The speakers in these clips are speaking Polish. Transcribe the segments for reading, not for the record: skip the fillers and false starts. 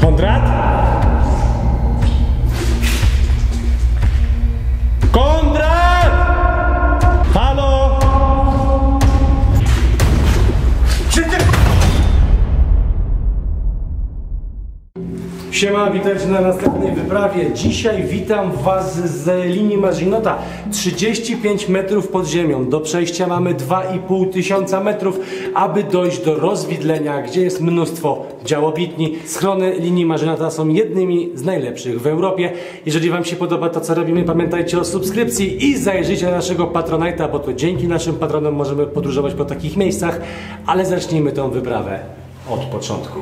Konrad? Konrad! Halo? Siema, witajcie na następnej wyprawie. Dzisiaj witam Was z linii Maginota. 35 metrów pod ziemią. Do przejścia mamy 2500 metrów, aby dojść do rozwidlenia, gdzie jest mnóstwo działobitni. Schrony linii Maginota są jednymi z najlepszych w Europie. Jeżeli Wam się podoba to, co robimy, pamiętajcie o subskrypcji i zajrzyjcie na naszego Patronite'a, bo to dzięki naszym patronom możemy podróżować po takich miejscach. Ale zacznijmy tą wyprawę od początku.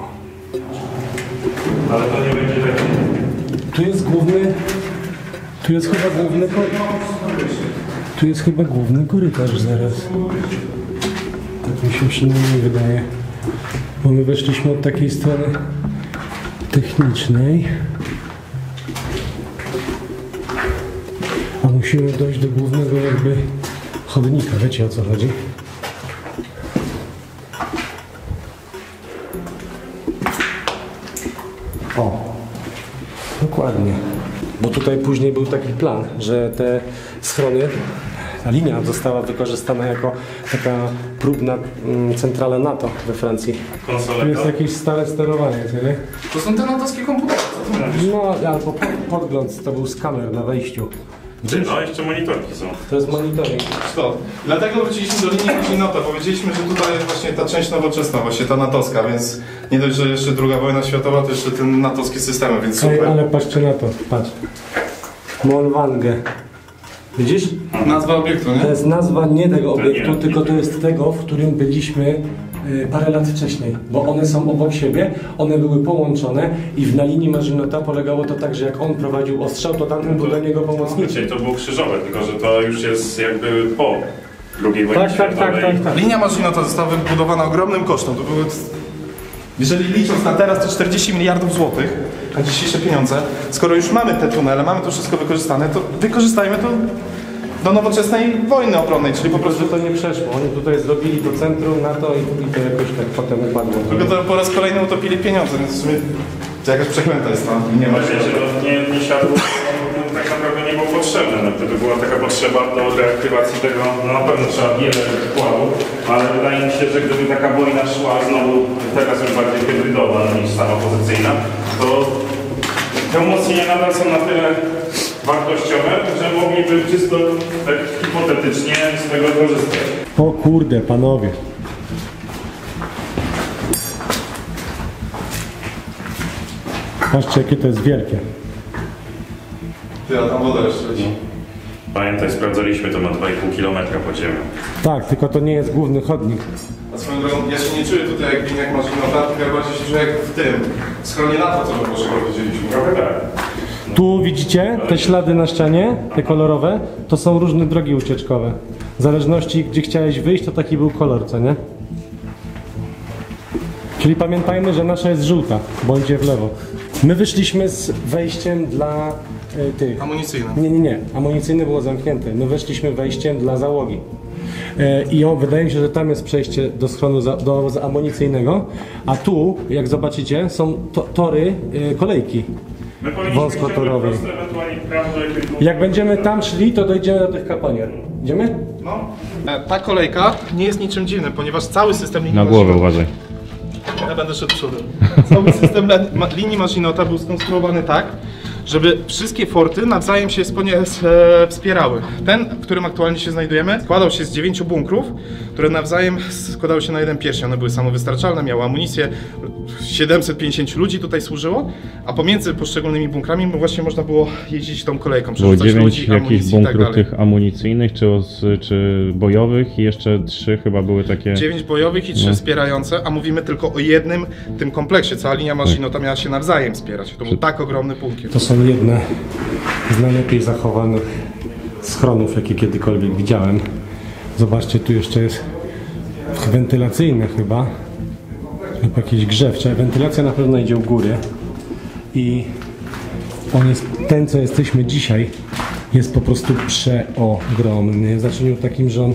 Ale to nie będzie taki. Tu jest główny. Tu jest chyba główny korytarz. Tu jest chyba główny korytarz zaraz. Tak mi się przynajmniej wydaje. Bo my weszliśmy od takiej strony technicznej. A musimy dojść do głównego jakby chodnika. Wiecie, o co chodzi? O, dokładnie. Bo tutaj później był taki plan, że te schrony, ta linia została wykorzystana jako taka próbna centrala NATO we Francji. Konsoleta? Tu jest jakieś stare sterowanie, nie? To są te natowskie komputery, co ty mówisz? No, albo podgląd, to był skaner na wejściu. No, jeszcze monitorki są. To jest monitoring. To. Dlatego wróciliśmy do linii Maginota. Powiedzieliśmy, że tutaj jest właśnie ta część nowoczesna, właśnie ta natowska, więc nie dość, że jeszcze II wojna światowa, to jeszcze ten natowski system, więc super. Ej, ale patrzcie na to, patrz. Molwange. Widzisz? Nazwa obiektu, nie? To jest nazwa nie tego obiektu, nie. tylko to jest tego, w którym byliśmy parę lat wcześniej, bo one są obok siebie, one były połączone i na linii Maginota polegało to tak, że jak on prowadził ostrzał, to tamten był dla niego pomocniczy. Dzisiaj to było krzyżowe, tylko że to już jest jakby po II wojnie światowej. Tak. Linia Maginota została wybudowana ogromnym kosztem. To były, jeżeli licząc na teraz, to 40 miliardów złotych na dzisiejsze pieniądze. Skoro już mamy te tunele, mamy to wszystko wykorzystane, to wykorzystajmy to do nowoczesnej wojny obronnej, czyli po prostu... Że to nie przeszło, oni tutaj zrobili to centrum NATO i to jakoś tak potem upadło. Tylko to po raz kolejny utopili pieniądze, więc w sumie to jakaś przeklęta jest ta linia Właśnie, Maginota. że nie siadło, tak naprawdę nie było potrzebne. No, gdyby była taka potrzeba do reaktywacji tego, no na pewno trzeba wiele wkładu, ale wydaje mi się, że gdyby taka wojna szła znowu teraz już bardziej hybrydowa niż samopozycyjna, to te umocnienia nadal są na tyle wartościowe, że mogliby czysto tak hipotetycznie z tego korzystać. O kurde, panowie. Patrzcie, jakie to jest wielkie. Ty, a tam woda jeszcze leci. Pamiętaj, sprawdzaliśmy, to ma 2,5 km pod ziemią. Tak, tylko to nie jest główny chodnik. A swoją drogą, ja się nie czuję tutaj jak winiak Maginota, tylko ja bardziej się czuję jak w tym, w schronie NATO, co my Bożego widzieliśmy. Trochę tak. Tu widzicie te ślady na ścianie, te kolorowe, to są różne drogi ucieczkowe. W zależności gdzie chciałeś wyjść, to taki był kolor, co nie? Czyli pamiętajmy, że nasza jest żółta, bądźcie w lewo. My wyszliśmy z wejściem dla tych... Amunicyjne. Nie. Amunicyjne było zamknięte. My weszliśmy wejściem dla załogi. I wydaje mi się, że tam jest przejście do schronu do amunicyjnego, a tu, jak zobaczycie, są tory, kolejki. My powinniśmy Wąskotorowej. iść ewentualnie w prawo do jakiegoś... Jak będziemy tam szli, to dojdziemy do tych kaponier. Idziemy? No. Ta kolejka nie jest niczym dziwnym, ponieważ cały system linii Na głowę uważaj. Ja będę szedł przodem. Cały system linii Maginota był skonstruowany tak, żeby wszystkie forty nawzajem się wspierały. Ten, w którym aktualnie się znajdujemy, składał się z 9 bunkrów, które nawzajem składały się na jeden pierścień. One były samowystarczalne, miały amunicję, 750 ludzi tutaj służyło, a pomiędzy poszczególnymi bunkrami właśnie można było jeździć tą kolejką, Było przerzucać 9 ludzi, jakichś amunicji i tak bunkrów dalej. tych amunicyjnych czy bojowych i jeszcze 3 chyba były takie... 9 bojowych i 3 wspierające, a mówimy tylko o jednym tym kompleksie. Cała linia Maginota miała się nawzajem wspierać. To był tak ogromny bunkier. To są jedne z najlepiej zachowanych schronów, jakie kiedykolwiek widziałem. Zobaczcie, tu jeszcze jest wentylacyjne chyba, lub jakieś grzewcze. Wentylacja na pewno idzie u góry i on jest, ten co jesteśmy dzisiaj, jest po prostu przeogromny. W znaczeniu takim, że on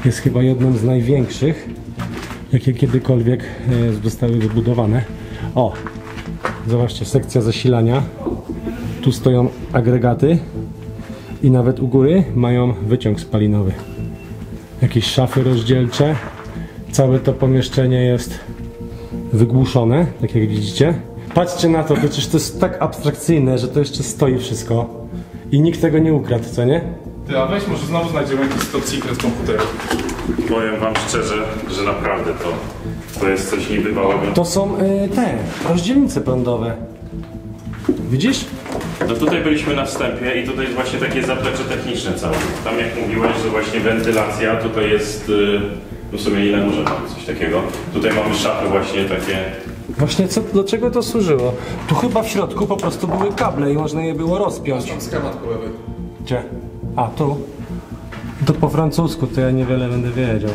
jest chyba jedną z największych, jakie kiedykolwiek zostały wybudowane. O, Zobaczcie, sekcja zasilania. Tu stoją agregaty i nawet u góry mają wyciąg spalinowy. Jakieś szafy rozdzielcze. Całe to pomieszczenie jest wygłuszone, tak jak widzicie. Patrzcie na to, przecież to jest tak abstrakcyjne, że to jeszcze stoi wszystko. I nikt tego nie ukradł, co nie? Ty, a weź może znowu znajdziemy jakiś top secret komputer. Powiem wam szczerze, że naprawdę to jest coś niebywałego. To są te rozdzielnice prądowe. Widzisz? No tutaj byliśmy na wstępie i tutaj jest właśnie takie zaplecze techniczne całe. Tam jak mówiłeś, że właśnie wentylacja, tutaj jest, w sumie ile może mamy coś takiego. Tutaj mamy szafy właśnie takie. Właśnie do czego to służyło? Tu chyba w środku po prostu były kable i można je było rozpiąć. Schemat kołowy. Gdzie? A, tu? To po francusku, to ja niewiele będę wiedział.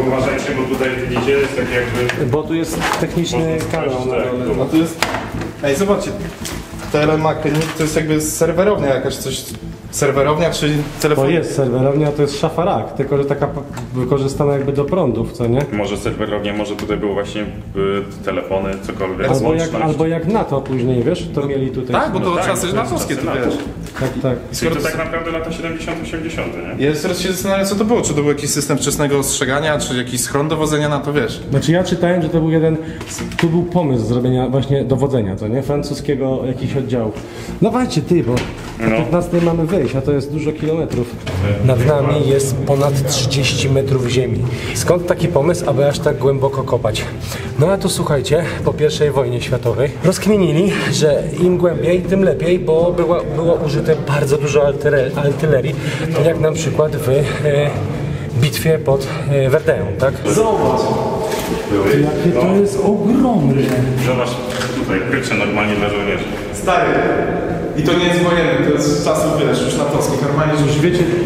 Uważajcie, bo tutaj widzicie, jest tak jakby... Bo tu jest techniczny kanał na dole. No to jest... Ej, zobaczcie. TLM Mackie to jest jakby serwerownia jakaś, coś... Serwerownia czy telefon? To jest serwerownia, a to jest szafa rack, tylko że taka wykorzystana jakby do prądów, co nie? Może serwerownia, może tutaj było właśnie telefony, cokolwiek. Albo jak NATO później, wiesz, to mieli tutaj... Tak, bo to tak, czasy to jest natowskie, ty czasy wiesz. Tak. I to tak naprawdę lata 70-80, nie? Ja teraz się zastanawiam, co to było. Czy to był jakiś system wczesnego ostrzegania, czy jakiś schron dowodzenia na to, wiesz? Znaczy ja czytałem, że to był tu był pomysł zrobienia właśnie dowodzenia, to nie? Francuskiego jakichś oddziałów. Dawajcie ty, bo o 15 mamy wyjść, a to jest dużo kilometrów. Nad nami jest ponad 30 metrów ziemi. Skąd taki pomysł, aby aż tak głęboko kopać? No a to słuchajcie, po I wojnie światowej rozkminili, że im głębiej, tym lepiej, bo było użyte bardzo dużo artylerii, tak jak na przykład w bitwie pod Werdeną, tak? Zobacz! Jakie to jest ogromne! Zobacz, tutaj krycie normalnie dla żołnierzy. Stary. I to nie jest wojenny, to jest z czasów, wiesz, już natowskich. Normalnie, że już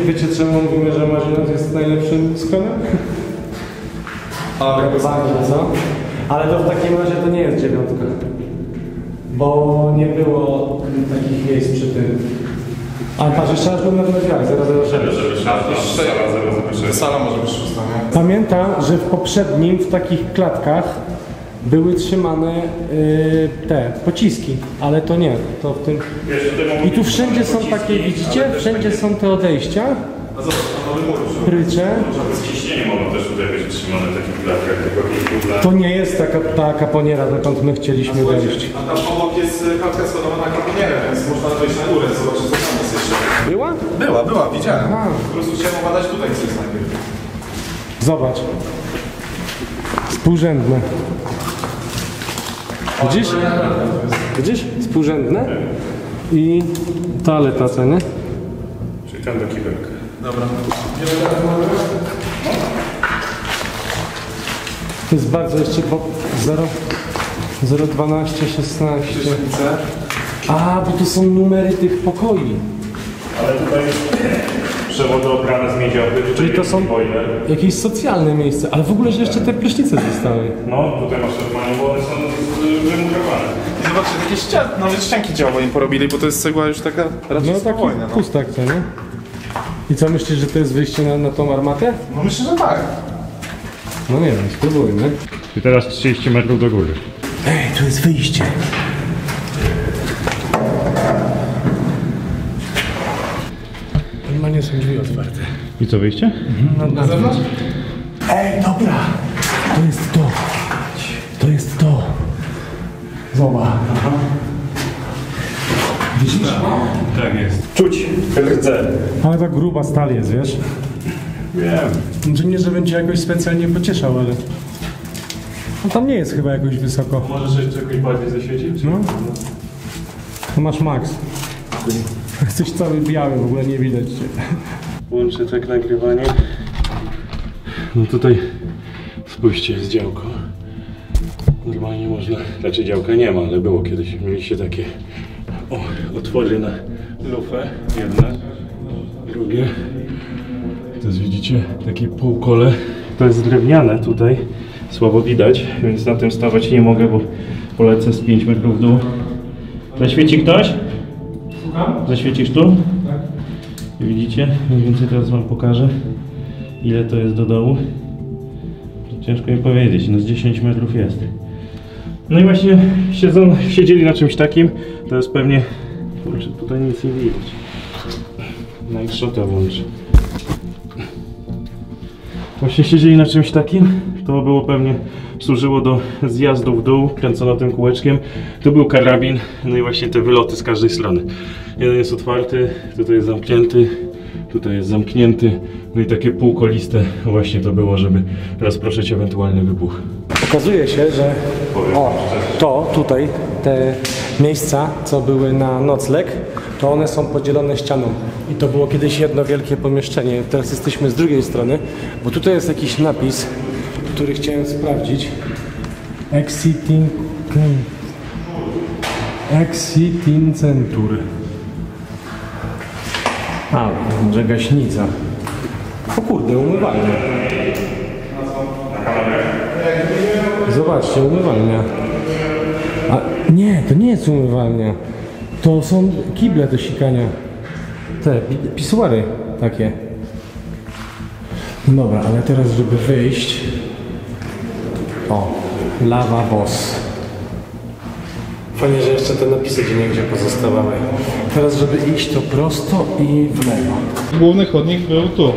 Wiecie czemu mówimy, że Marzynot jest najlepszym skonem? Ale Bardzo, co? Ale to w takim razie to nie jest 9. Bo nie było takich miejsc przy tym. A patrz, jeszcze aż był na drzwiach, 006. Sala może być 6, nie? Pamiętam, że w poprzednim, w takich klatkach były trzymane te pociski, ale to nie, to w tym... I tu wszędzie są takie, widzicie? Wszędzie są te odejścia, prycze. Ciśnienie mogą też tutaj być utrzymane w takich klatkach, tylko kilku. To nie jest taka kaponiera, dokąd my chcieliśmy wejść. A tam obok jest klatka schodowa na kapionierę, więc można wejść na górę, zobaczyć, co tam jest jeszcze. Była? Była, widziałem. A. Po prostu chciałem badać tutaj, co jest najpierw. Zobacz. Współrzędne. Widzisz? Widzisz? Współrzędne. I toaleta, co nie? Czyli tam do kibelka. Dobra. To jest bardzo jeszcze 012, 16. A, bo to są numery tych pokoi. Ale tutaj przewody obrane z miedziowy, Czyli to są jakieś socjalne miejsce, ale w ogóle, że jeszcze te prysznice zostały. No, tutaj masz normalnie, bo one są wymurowane. I zobaczcie, takie ściany, nawet ścianki działowe im porobili, bo to jest cegła już taka raczej No taki spokojna. No. pustak, co nie? I co, myślisz, że to jest wyjście na tą armatę? No myślę, że tak. No nie wiem, spróbujmy. I teraz 30 metrów do góry. Ej, tu jest wyjście. Normalnie są drzwi otwarte. I co, wyjście? Na zewnątrz? Ej, dobra! To jest to. To jest to. Zobacz. Widzisz? Tak jest. Czuć rdze. Ale ta gruba stal jest, wiesz? Wiem. Że nie, żebym cię jakoś specjalnie pocieszał, ale... No tam nie jest chyba jakoś wysoko. Możesz jeszcze jakoś bardziej zaświecić? No. To masz max. Jesteś cały biały, w ogóle nie widać cię. Włączę tak nagrywanie. No tutaj spójrzcie, jest działko. Normalnie można, znaczy działka nie ma, ale było kiedyś. Mieliście takie otwory na lufę. Jedne, drugie. To jest, widzicie, takie półkole. To jest drewniane tutaj. Słabo widać, więc na tym stawać nie mogę, bo polecę z 5 metrów w dół. Zaświeci ktoś? Zaświecisz tu? Tak. I widzicie? Mniej więcej teraz wam pokażę, ile to jest do dołu. Ciężko mi powiedzieć, no z 10 metrów jest. No i właśnie siedzieli na czymś takim, to jest pewnie... Kurczę, tutaj nic nie widać. Night shota włączę. Właśnie siedzieli na czymś takim, to było pewnie, służyło do zjazdu w dół, kręcono tym kółeczkiem. Tu był karabin, no i właśnie te wyloty z każdej strony. Jeden jest otwarty, tutaj jest zamknięty, tutaj jest zamknięty, no i takie półkoliste właśnie to było, żeby rozproszyć ewentualny wybuch. Okazuje się, że tutaj te miejsca, co były na nocleg, to one są podzielone ścianą. I to było kiedyś jedno wielkie pomieszczenie. Teraz jesteśmy z drugiej strony, bo tutaj jest jakiś napis, który chciałem sprawdzić. Exiting Centur. A, że gaśnica. O kurde, umywalnia. Zobaczcie, umywalnia. A nie, to nie jest umywalnia. To są kible do sikania. Te pisuary takie. Dobra, ale teraz żeby wyjść... O, Lava Boss. Fajnie, że jeszcze te napisy gdzie niegdzie pozostawały. Teraz żeby iść to prosto i w lewo. Główny chodnik był tu.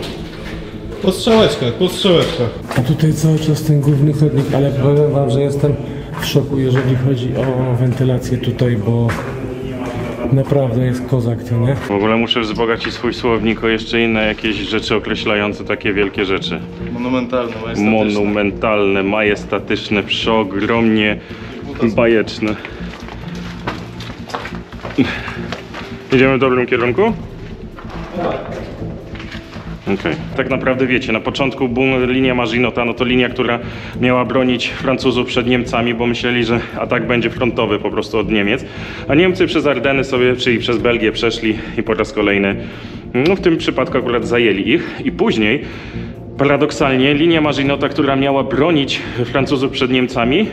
Po strzałeczkach, po strzałeczkach. A tutaj cały czas ten główny chodnik, ale powiem wam, że jestem w szoku, jeżeli chodzi o wentylację tutaj, bo naprawdę jest kozak, to nie? W ogóle muszę wzbogacić swój słownik o jeszcze inne jakieś rzeczy określające takie wielkie rzeczy. Monumentalne, majestatyczne. Monumentalne, majestatyczne, przeogromnie bajeczne. Idziemy w dobrym kierunku? Okay. Tak naprawdę wiecie, na początku linia Maginota, no to linia, która miała bronić Francuzów przed Niemcami, bo myśleli, że atak będzie frontowy po prostu od Niemiec, a Niemcy przez Ardeny sobie, czyli przez Belgię przeszli i po raz kolejny, no w tym przypadku akurat zajęli ich i później paradoksalnie linia Maginota, która miała bronić Francuzów przed Niemcami,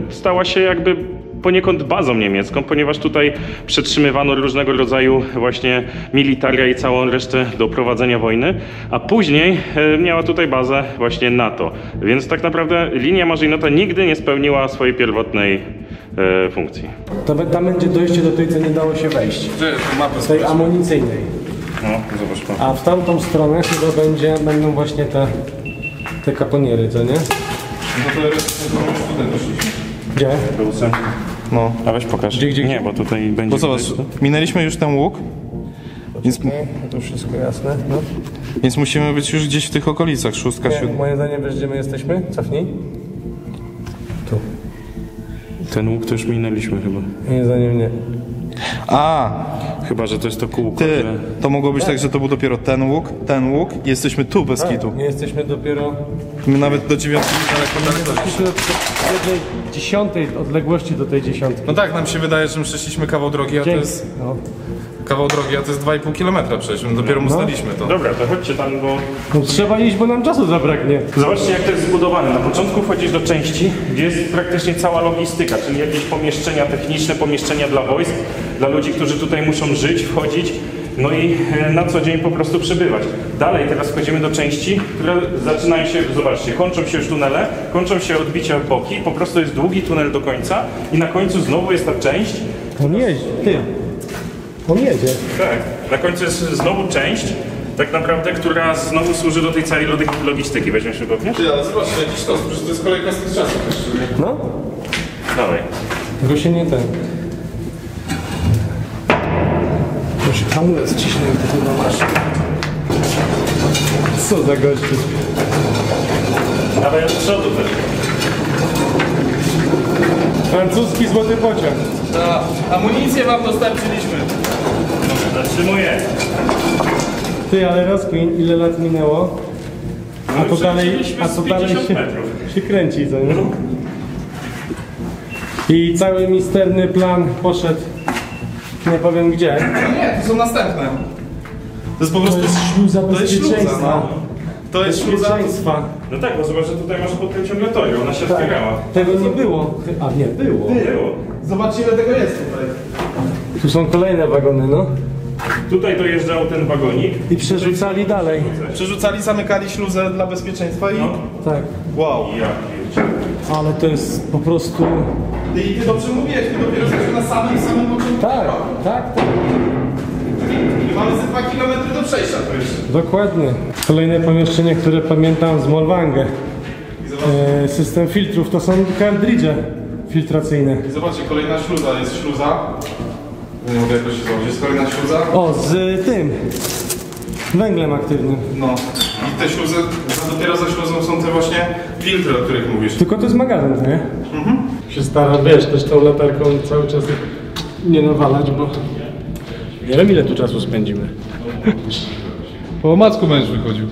stała się jakby poniekąd bazą niemiecką, ponieważ tutaj przetrzymywano różnego rodzaju właśnie militaria i całą resztę do prowadzenia wojny, a później miała tutaj bazę właśnie NATO. Więc tak naprawdę linia Maginota nigdy nie spełniła swojej pierwotnej funkcji. Tam będzie dojście do tej, co nie dało się wejść. Z tej amunicyjnej. No, zobacz pan. A w tamtą stronę chyba będą właśnie te kaponiery, co nie? No to jest tutaj doszliśmy. Gdzie? No. A weź pokaż. Gdzie? Nie, bo tutaj będzie... Bo zobacz, minęliśmy już ten łuk, więc, To wszystko jasne, no. więc musimy być już gdzieś w tych okolicach, 6, 7. Moje zdaniem wiesz, gdzie my jesteśmy? Cofnij. Tu. Ten łuk to już minęliśmy chyba. Moje zdaniem nie. A, Chyba, że to jest to kółko. ty, które- to mogło być tak, że to był dopiero ten łuk i jesteśmy tu bez kitu. Nie jesteśmy dopiero... My nawet do 9 daleko doszliśmy. Jesteśmy do jednej dziesiątej odległości do tej dziesiątki. No tak, nam się wydaje, że my przeszliśmy kawał drogi, a to jest No. kawał drogi, a to jest 2,5 km przejść. My dopiero ustaliliśmy to. Dobra, to chodźcie tam, bo... No, trzeba iść, bo nam czasu zabraknie. Zobaczcie, jak to jest zbudowane. Na początku wchodzisz do części, gdzie jest praktycznie cała logistyka, czyli jakieś pomieszczenia techniczne, pomieszczenia dla wojsk, dla ludzi, którzy tutaj muszą żyć, wchodzić, no i na co dzień po prostu przebywać. Dalej teraz wchodzimy do części, które zaczynają się, zobaczcie, kończą się już tunele, kończą się odbicia w boki, po prostu jest długi tunel do końca i na końcu znowu jest ta część. On jedzie, ty. On jedzie. Tak, na końcu jest znowu część, tak naprawdę, która znowu służy do tej całej logistyki. Weźmiesz się pewnie? Ty, ale zobacz, jakiś to, że to jest kolejka z tych czasów jeszcze. No, Dawaj. tylko się nie ten. Już hamulec ciśnięty chyba masz. Co za gościu. Dawaj od przodu też. Francuski złoty pociąg. Amunicję wam dostarczyliśmy. Zatrzymuję. Ty, ale rozkmin, ile lat minęło? A to dalej, się kręci, co nie? I cały misterny plan poszedł, nie powiem gdzie. Nie, to są następne. To jest po prostu... To jest śluza To jest śluza, bezpieczeństwa. no. To jest śluza... Bezpieczeństwa. No tak, bo zobacz, że tutaj masz podkręciągatorio, ona się otwierała. Tego nie było. A nie, było. Było. Zobaczcie, ile tego jest tutaj. Tu są kolejne wagony, no. Tutaj dojeżdżał ten wagonik. I przerzucali dalej. Przerzucali, zamykali śluzę dla bezpieczeństwa i... No. Tak. Wow. Ja Ale to jest po prostu... Ty dobrze mówiłeś, ty dopiero jesteśmy na samym początku. Tak, tak, tak. My mamy ze 2 km do przejścia to jeszcze. Dokładnie. Kolejne pomieszczenie, które pamiętam z Molwangę. System filtrów, to są kartridże filtracyjne. I zobaczcie, kolejna śluza, jest śluza. Nie mogę jakoś się zobaczyć, jest kolejna śluza. O, z tym węglem aktywnym. No. I te śluzy, dopiero za śluzą są te właśnie filtry, o których mówisz. Tylko to jest magazyn, nie? Się staram, wiesz, też tą latarką cały czas nie nawalać, bo nie wiem ile tu czasu spędzimy. Po omacku męż wychodził.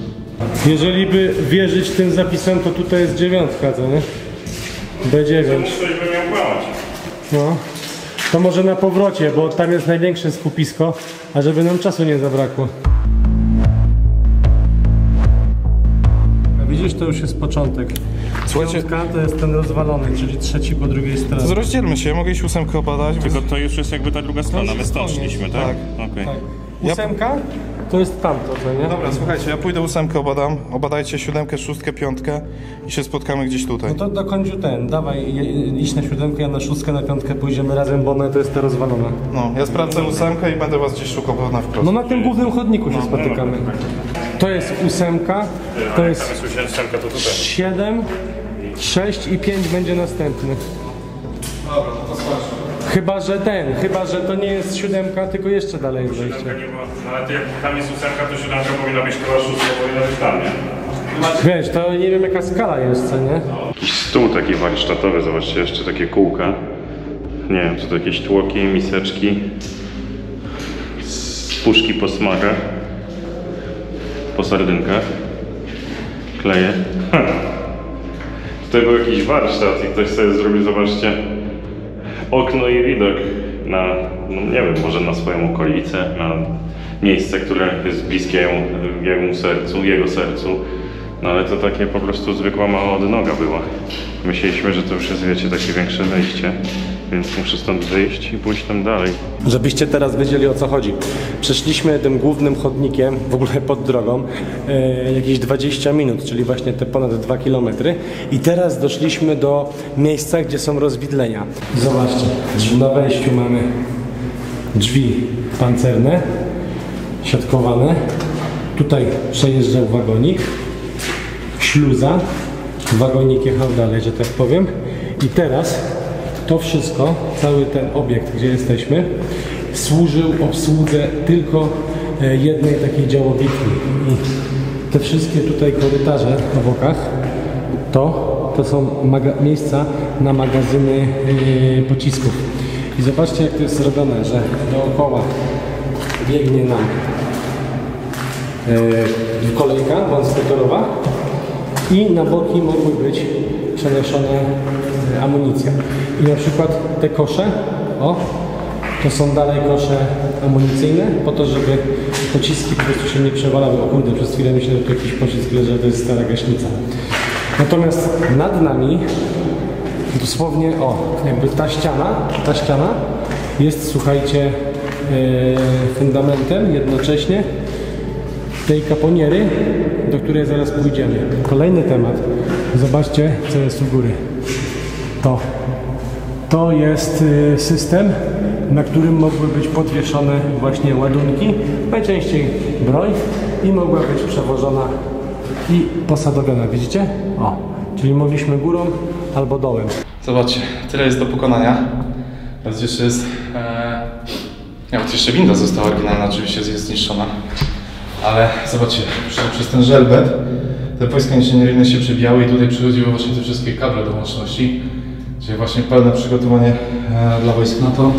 Jeżeli by wierzyć tym zapisem, to tutaj jest 9, co nie? B9. Coś by miał kłamać. No. To może na powrocie, bo tam jest największe skupisko, a żeby nam czasu nie zabrakło. Widzisz, to już jest początek. Słuchajcie, 9 to jest ten rozwalony, czyli trzeci po drugiej stronie. rozdzielmy się, mogę iść 8 obadać. Tylko to już jest jakby ta druga strona, my stąd szliśmy, tak? Okej. Tak. 8 to jest tamto, co nie? Dobra, słuchajcie, ja pójdę 8 obadam, obadajcie 7, 6, 5 i się spotkamy gdzieś tutaj. No to do końcu dawaj, idź na 7, ja na 6, na 5 pójdziemy razem, bo to jest te rozwalone. No, ja sprawdzę 8 i będę was gdzieś szukał na wprost. No na tym głównym chodniku się spotykamy. To jest 8, to jest Ósemka to tutaj. 7, 6 i 5 będzie następny. Dobra, no to zobaczmy. Chyba, że to nie jest 7, tylko jeszcze dalej jest wejście. Ósemka nie ma, no ale to jak tam jest ósemka, to siódemka powinna być chyba szóstka, powinna być tam, nie? Wiesz, to nie wiem jaka skala jest, co nie? Jakiś stół taki warsztatowy, zobaczcie, jeszcze takie kółka. Nie wiem, co to jakieś tłoki, miseczki. Puszki po smarach. Po sardynkach. Kleje. Tutaj był jakiś warsztat i ktoś sobie zrobił, zobaczcie, okno i widok na, no nie wiem, może na swoją okolicę, na miejsce, które jest bliskie jego sercu. No ale to takie po prostu zwykła mała odnoga była. Myśleliśmy, że to już jest, wiecie, takie większe wejście, więc muszę stąd wyjść i pójść tam dalej. Żebyście teraz wiedzieli o co chodzi. Przeszliśmy tym głównym chodnikiem, w ogóle pod drogą, jakieś 20 minut, czyli właśnie te ponad 2 km. I teraz doszliśmy do miejsca, gdzie są rozwidlenia. Zobaczcie, na wejściu mamy drzwi pancerne, siatkowane. Tutaj przejeżdżał wagonik, śluza, wagonik jechał dalej, że tak powiem. I teraz to wszystko, cały ten obiekt, gdzie jesteśmy, służył obsłudze tylko jednej takiej działowiki. I te wszystkie tutaj korytarze po bokach to są miejsca na magazyny pocisków. I zobaczcie, jak to jest zrobione, że dookoła biegnie nam kolejka wąskotorowa i na boki mogły być przenoszone amunicja. I na przykład te kosze, to są dalej kosze amunicyjne, po to, żeby pociski po prostu się nie przewalały. O kurde, przez chwilę myślę, że to jakiś pocisk leży, że to jest stara gaśnica. Natomiast nad nami, dosłownie, jakby ta ściana jest, słuchajcie, fundamentem jednocześnie tej kaponiery, do której zaraz pójdziemy. Kolejny temat. Zobaczcie, co jest u góry. To jest system, na którym mogły być podwieszone właśnie ładunki, najczęściej broń, i mogła być przewożona i posadowiona. Widzicie? Czyli mogliśmy górą albo dołem. Zobaczcie, tyle jest do pokonania. Teraz jeszcze jest... jeszcze winda została oryginalna, oczywiście jest zniszczona. Ale zobaczcie, przez ten żelbet te wojska inżynieryjne się przebijały i tutaj przychodziły właśnie te wszystkie kable do łączności. Czyli właśnie pełne przygotowanie dla wojsk NATO.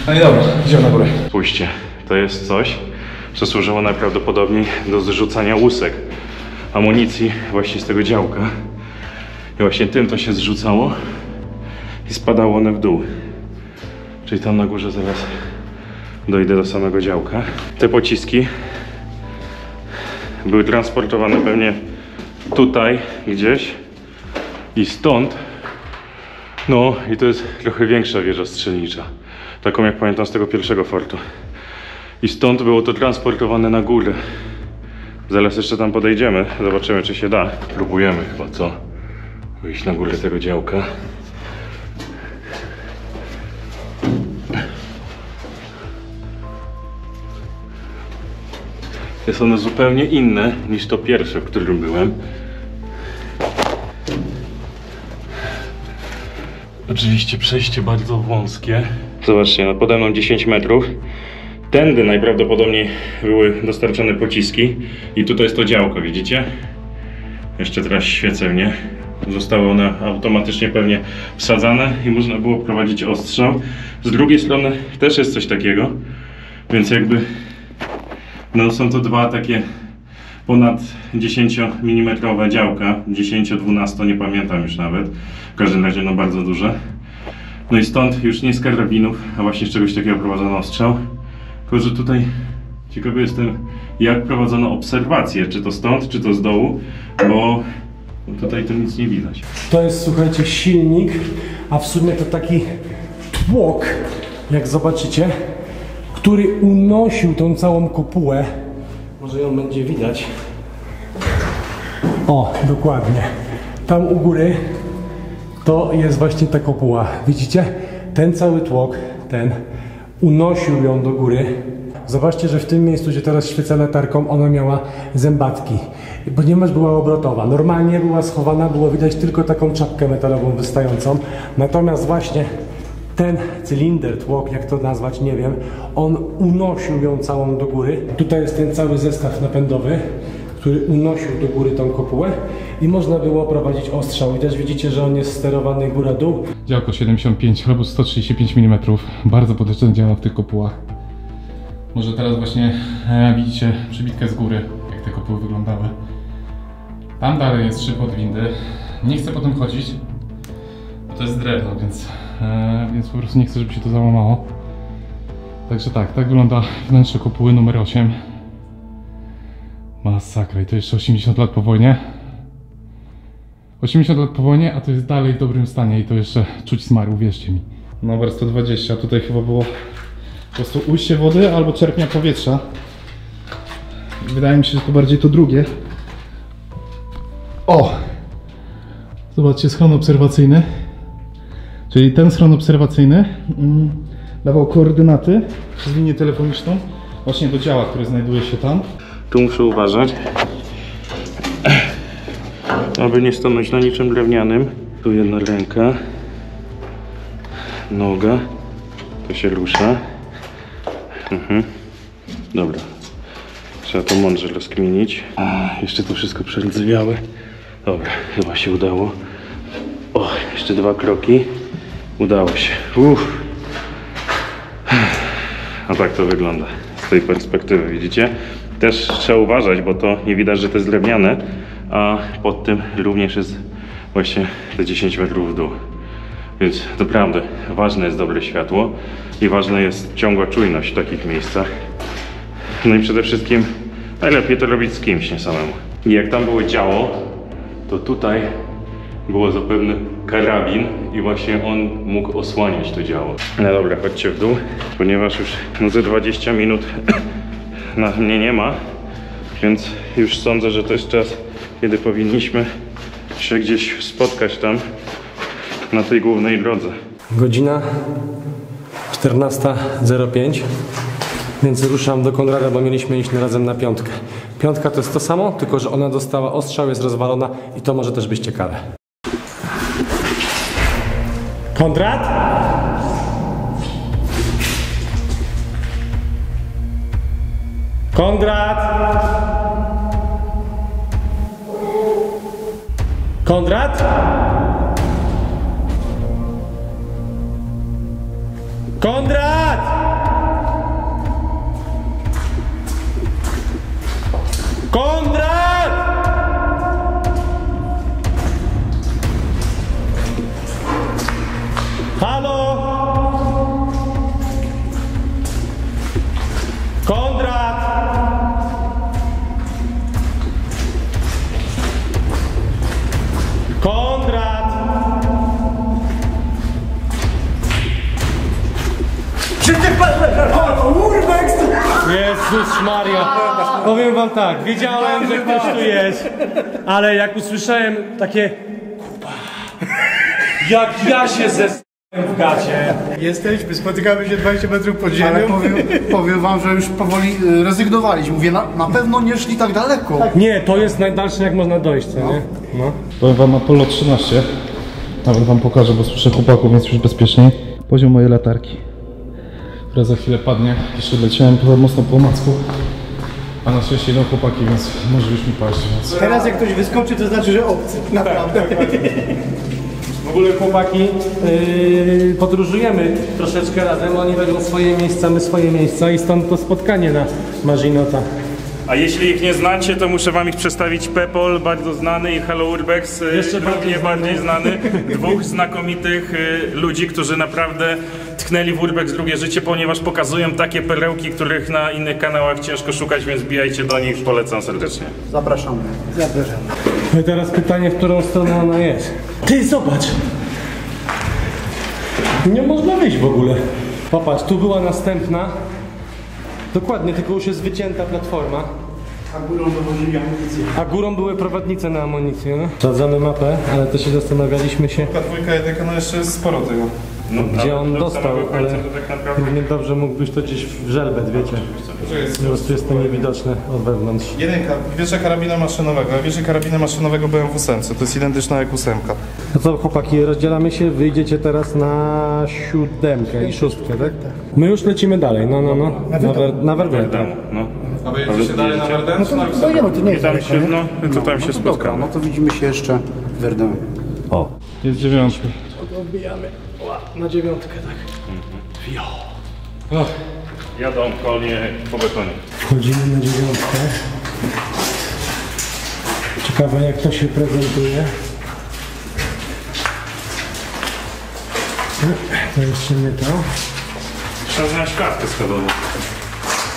No i dobra, idziemy na górę. Spójrzcie, to jest coś, co służyło najprawdopodobniej do zrzucania łusek amunicji właśnie z tego działka. I właśnie tym to się zrzucało i spadało one w dół. Czyli tam na górze zaraz dojdę do samego działka. Te pociski były transportowane pewnie tutaj gdzieś i stąd. No i to jest trochę większa wieża strzelnicza, taką jak pamiętam z tego pierwszego fortu. I stąd było to transportowane na górę. Zaraz jeszcze tam podejdziemy, zobaczymy czy się da. Próbujemy chyba, co? Pójść na górę tego działka. Jest ono zupełnie inne niż to pierwsze, w którym byłem. Oczywiście przejście bardzo wąskie. Zobaczcie, no pode mną 10 metrów. Tędy najprawdopodobniej były dostarczone pociski. I tutaj jest to działko, widzicie? Jeszcze teraz świecę w nie. Zostały one automatycznie pewnie wsadzane i można było prowadzić ostrzał. Z drugiej strony też jest coś takiego. Więc jakby... No są to dwa takie ponad 10 mm działka. 10-12, nie pamiętam już nawet. W każdym razie no bardzo duże. No i stąd już nie z karabinów, a właśnie z czegoś takiego prowadzono ostrzał. Tylko że tutaj ciekawy jestem, jak prowadzono obserwacje, czy to stąd, czy to z dołu, bo tutaj to nic nie widać. To jest, słuchajcie, silnik, a w sumie to taki tłok, jak zobaczycie, który unosił tą całą kopułę. Może ją będzie widać. O, dokładnie. Tam u góry to jest właśnie ta kopuła. Widzicie? Ten cały tłok, ten unosił ją do góry. Zobaczcie, że w tym miejscu, gdzie teraz świecę latarką, ona miała zębatki, ponieważ była obrotowa. Normalnie była schowana, było widać tylko taką czapkę metalową wystającą. Natomiast właśnie ten cylinder, tłok, jak to nazwać, nie wiem, on unosił ją całą do góry. Tutaj jest ten cały zestaw napędowy, który unosił do góry tą kopułę i można było prowadzić ostrzał. I też widzicie, że on jest sterowany góra-dół. Działko 75, robot 135 mm. Bardzo podejrzane działa w tych kopułach. Może teraz właśnie widzicie przybitkę z góry, jak te kopuły wyglądały. Tam dalej jest szyb od windy. Nie chcę po tym chodzić, bo to jest drewno, więc po prostu nie chcę, żeby się to załamało. Także tak wygląda wnętrze kopuły numer 8. Masakra, i to jeszcze 80 lat po wojnie. 80 lat po wojnie, a to jest dalej w dobrym stanie i to jeszcze czuć smar, uwierzcie mi. Numer 120, tutaj chyba było po prostu ujście wody albo czerpnia powietrza. Wydaje mi się, że to bardziej to drugie. O! Zobaczcie, schron obserwacyjny. Czyli ten schron obserwacyjny dawał koordynaty przez linię telefoniczną właśnie do działa, które znajduje się tam. Tu muszę uważać, aby nie stanąć na niczym drewnianym. Tu jedna ręka, noga, to się rusza. Dobra, trzeba to mądrze rozkminić. Jeszcze to wszystko przerdzewiałe. Dobra, chyba się udało. O, jeszcze 2 kroki. Udało się. A tak to wygląda z tej perspektywy, widzicie? Też trzeba uważać, bo to nie widać, że to jest drewniane, a pod tym również jest właśnie te 10 metrów w dół. Więc naprawdę ważne jest dobre światło i ważna jest ciągła czujność w takich miejscach. No i przede wszystkim najlepiej to robić z kimś, nie samemu. I jak tam było działo, to tutaj było zapewne karabin i właśnie on mógł osłaniać to działo. No dobra, chodźcie w dół, ponieważ już no ze 20 minut na mnie nie ma, więc już sądzę, że to jest czas, kiedy powinniśmy się gdzieś spotkać tam na tej głównej drodze. Godzina 14:05, więc ruszam do Konrada, bo mieliśmy iść razem na piątkę. Piątka to jest to samo, tylko że ona dostała ostrzał, jest rozwalona i to może też być ciekawe. Konrad? Konrad? Konrad? Konrad! Konrad! Halo? Konrad! Konrad! Jezus Maria! Powiem wam tak, wiedziałem, że ktoś tu jest, ale jak usłyszałem takie kurwa, Jak ja się zesrałem w gacie. Jesteśmy, spotykamy się 20 metrów pod ziemią. Ale powiem wam, że już powoli rezygnowaliśmy. Mówię, na pewno nie szli tak daleko. Nie, to jest najdalsze jak można dojść, co nie? No. Powiem wam Apollo 13. Nawet wam pokażę, bo słyszę chłopaków, więc już bezpieczniej. Poziom mojej latarki, która za chwilę padnie. Jeszcze leciałem trochę mocno po omacku. A na szczęście idą chłopaki, więc może już mi paść. Więc... Teraz jak ktoś wyskoczy, to znaczy, że obcy. Naprawdę. W ogóle chłopaki podróżujemy troszeczkę razem, oni robią swoje miejsca, my swoje miejsca i stąd to spotkanie na Marzynota. A jeśli ich nie znacie, to muszę wam ich przedstawić. Pepol, bardzo znany, i Hello Urbex, Jeszcze równie bardziej znany. Dwóch znakomitych ludzi, którzy naprawdę tknęli w Urbex drugie życie, ponieważ pokazują takie perełki, których na innych kanałach ciężko szukać, więc wbijajcie do nich, polecam serdecznie. Zapraszamy. No i teraz pytanie, w którą stronę ona jest. Ty, zobacz! Nie można wyjść w ogóle. Popatrz, tu była następna. Dokładnie, tylko już jest wycięta platforma. A górą dowozili amunicję. A górą były prowadnice na amunicję, no? Sprawdzamy mapę, ale to się zastanawialiśmy się, Ta dwójka, jedynka, no jeszcze jest sporo tego. No, gdzie on do dostał, samego końca ale to tak naprawdę... równie dobrze mógł być to gdzieś w żelbet, wiecie. Po prostu jest to niewidoczne od wewnątrz. Jedynka, wieża karabinu maszynowego. Ja wieżę karabinu maszynowego byłem w 8, to jest identyczna jak 8. No co, chłopaki, rozdzielamy się, wyjdziecie teraz na 7 i 6, tak? My już lecimy dalej, no. Na Verdun. No. A wy jedziecie dalej na Verdun? No to dojemy, to nie I jest tam daleko, się, nie? no, to tam się Dobra, spotkamy. no to widzimy się jeszcze w Verdun. Jest 9. Odbijamy na 9, tak. Jadą konie po betonie. Wchodzimy na 9. Ciekawe, jak to się prezentuje. To jeszcze nie to. Trzeba znaleźć kartę schodową.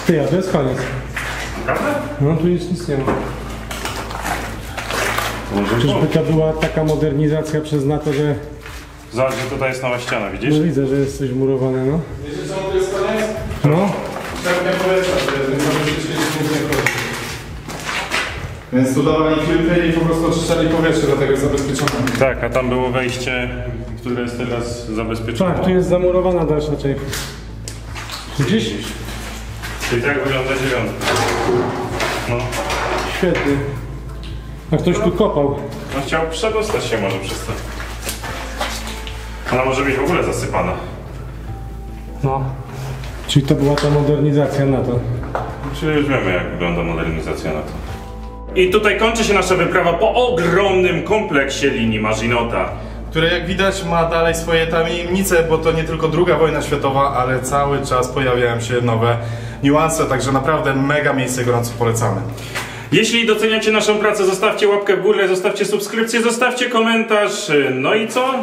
Ty, a to jest koniec. Naprawdę? No tu już nic nie ma. Może Czyżby to była taka modernizacja przez NATO, że... Zobacz, że tutaj jest nowa ściana, widzisz? No widzę, że jest coś murowane, no. Wiecie czemu to jest koniec? No. Tak nie polecam, więc tu dawali filtry i po prostu oczyszczali powietrze, dlatego jest zabezpieczone. Tak, a tam było wejście, które jest teraz zabezpieczone. Tak, tu jest zamurowana dalsza część. Widzisz? Czyli tak wygląda 9. No. Świetnie. A ktoś tu kopał. No chciał przedostać się może przez to. Ona może być w ogóle zasypana. No. Czyli to była ta modernizacja NATO. Czyli już wiemy, jak wygląda modernizacja NATO. I tutaj kończy się nasza wyprawa po ogromnym kompleksie linii Marzynota. Które jak widać ma dalej swoje tajemnice, bo to nie tylko II wojna światowa, ale cały czas pojawiają się nowe niuanse, także naprawdę mega miejsce, gorąco polecamy. Jeśli doceniacie naszą pracę, zostawcie łapkę w górę, zostawcie subskrypcję, zostawcie komentarz. No i co?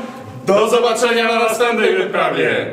Do zobaczenia na następnej wyprawie!